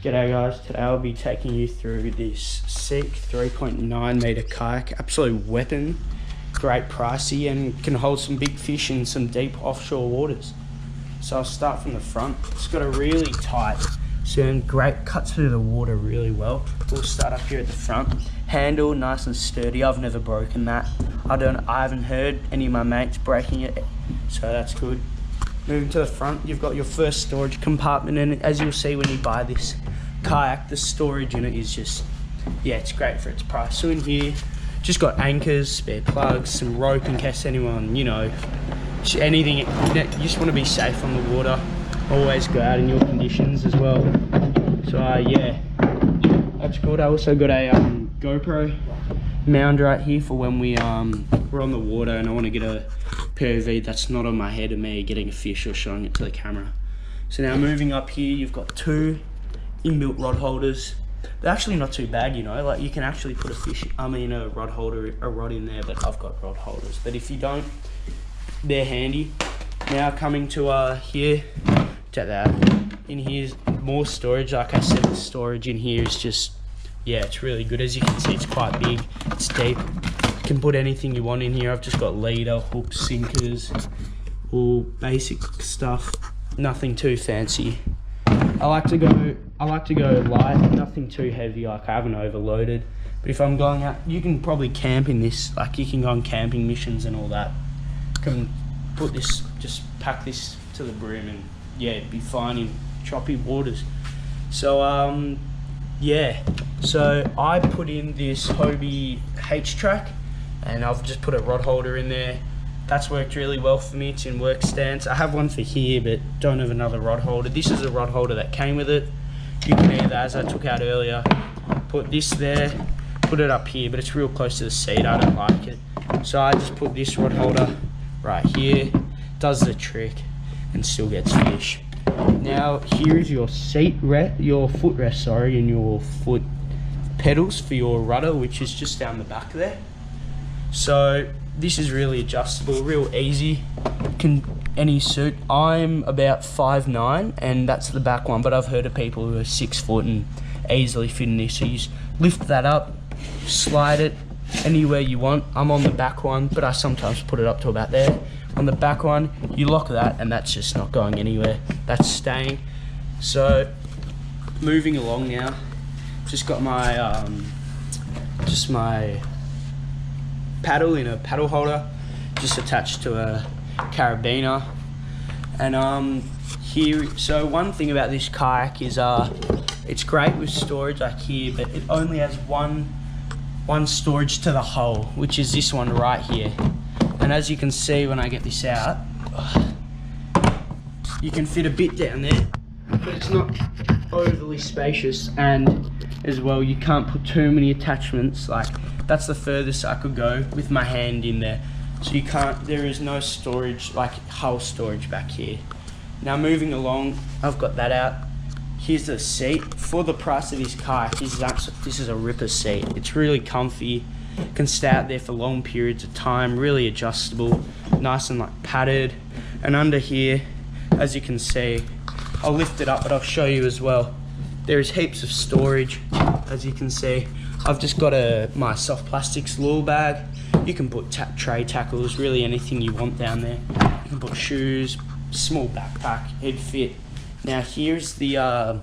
G'day guys, today I'll be taking you through this Seak 3.9 metre kayak. Absolute weapon, great pricey and can hold some big fish in some deep offshore waters. So I'll start from the front. It's got a really tight stern, great, cuts through the water really well. We'll start up here at the front. Handle, nice and sturdy. I've never broken that. I haven't heard any of my mates breaking it, so that's good. Moving to the front, you've got your first storage compartment, and as you'll see when you buy this kayak, the storage in it is just, yeah, it's great for its price. So in here, just got anchors, spare plugs, some rope in case anyone, you know, anything, you just want to be safe on the water. Always go out in your conditions as well. So yeah, that's good. I also got a GoPro mount right here for when we're on the water and I want to get a POV that's not on my head of me getting a fish or showing it to the camera. So now moving up here, you've got two inbuilt rod holders. They're actually not too bad, you know, like you can actually put a rod in there, but I've got rod holders. But if you don't, they're handy. Now coming to here, check that. In here's more storage. Like I said, the storage in here is just, yeah, it's really good. As you can see, it's quite big, it's deep. You can put anything you want in here. I've just got leader, hooks, sinkers, all basic stuff, nothing too fancy. I like to go light, nothing too heavy, like I haven't overloaded. But if I'm going out, you can probably camp in this, like you can go on camping missions and all that. You can put this, just pack this to the brim and yeah, it'd be fine in choppy waters. So yeah, so I put in this Hobie H-Track and I've just put a rod holder in there. That's worked really well for me. It's in work stance. I have one for here, but don't have another rod holder. This is a rod holder that came with it. You can either, as I took out earlier, put this there, put it up here, but it's real close to the seat. I don't like it. So I just put this rod holder right here. Does the trick and still gets fish. Now here is your footrest, sorry, and your foot pedals for your rudder, which is just down the back there. So this is really adjustable, real easy, can any suit. I'm about 5'9", and that's the back one, but I've heard of people who are 6 foot and easily fit in this. So you just lift that up, slide it anywhere you want. I'm on the back one, but I sometimes put it up to about there. On the back one, you lock that and that's just not going anywhere, that's staying. So moving along now, just got my my paddle in a paddle holder, just attached to a carabiner. And here, so one thing about this kayak is it's great with storage like here, but it only has one storage to the hull, which is this one right here. And as you can see when I get this out, you can fit a bit down there, but it's not overly spacious. And as well, you can't put too many attachments. Like that's the furthest I could go with my hand in there. So you can't, there is no storage, like hull storage back here. Now moving along, I've got that out. Here's the seat. For the price of this kayak, this is a ripper seat. It's really comfy, can stay out there for long periods of time, really adjustable, nice and like padded. And under here, as you can see, I'll lift it up, but I'll show you as well. There is heaps of storage, as you can see. I've just got my soft plastics lure bag. You can put tray tackles, really anything you want down there. You can put shoes, small backpack, head fit. Now here's the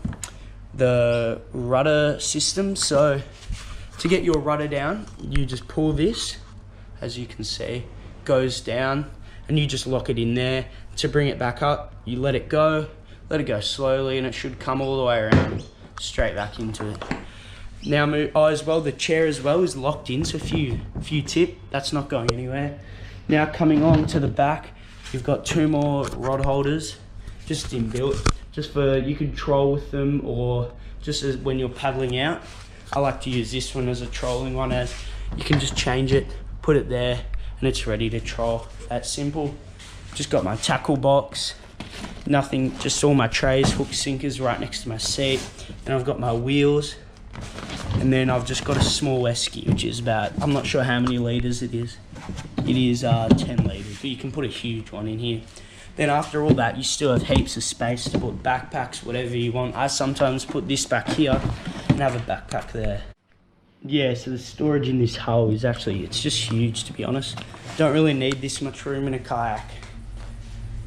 rudder system. So to get your rudder down, you just pull this, as you can see, goes down, and you just lock it in there. To bring it back up, you let it go slowly, and it should come all the way around, straight back into it. Now as well, the chair as well is locked in, so if you tip, that's not going anywhere. Now coming on to the back, you've got two more rod holders, just inbuilt, just for, you can troll with them, or just as when you're paddling out. I like to use this one as a trolling one, as you can just change it, put it there, and it's ready to troll. That's simple. Just got my tackle box, nothing, just all my trays, hook sinkers right next to my seat, and I've got my wheels, and then I've just got a small esky, which is about, I'm not sure how many litres it is. It is 10 litres, but you can put a huge one in here. Then after all that, you still have heaps of space to put backpacks, whatever you want. I sometimes put this back here and have a backpack there. Yeah, so the storage in this hull is actually, it's just huge, to be honest. Don't really need this much room in a kayak.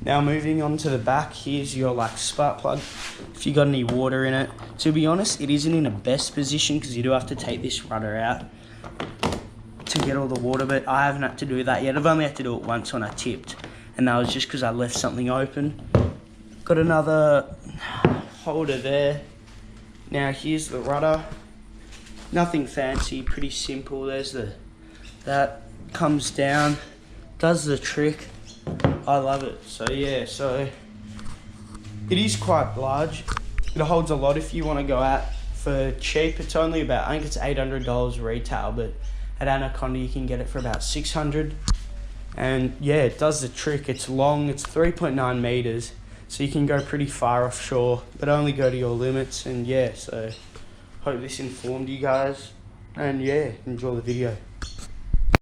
Now moving on to the back, here's your like spark plug. If you got any water in it, to be honest, it isn't in the best position because you do have to take this rudder out to get all the water, but I haven't had to do that yet. I've only had to do it once when I tipped, and that was just because I left something open. Got another holder there. Now here's the rudder. Nothing fancy, pretty simple. There's that comes down, does the trick. I love it. So yeah, so it is quite large. It holds a lot if you want to go out for cheap. It's only about, I think it's $800 retail, but at Anaconda you can get it for about $600. And yeah, it does the trick. It's long, it's 3.9 meters, so you can go pretty far offshore, but only go to your limits. And yeah, so hope this informed you guys, and yeah, enjoy the video.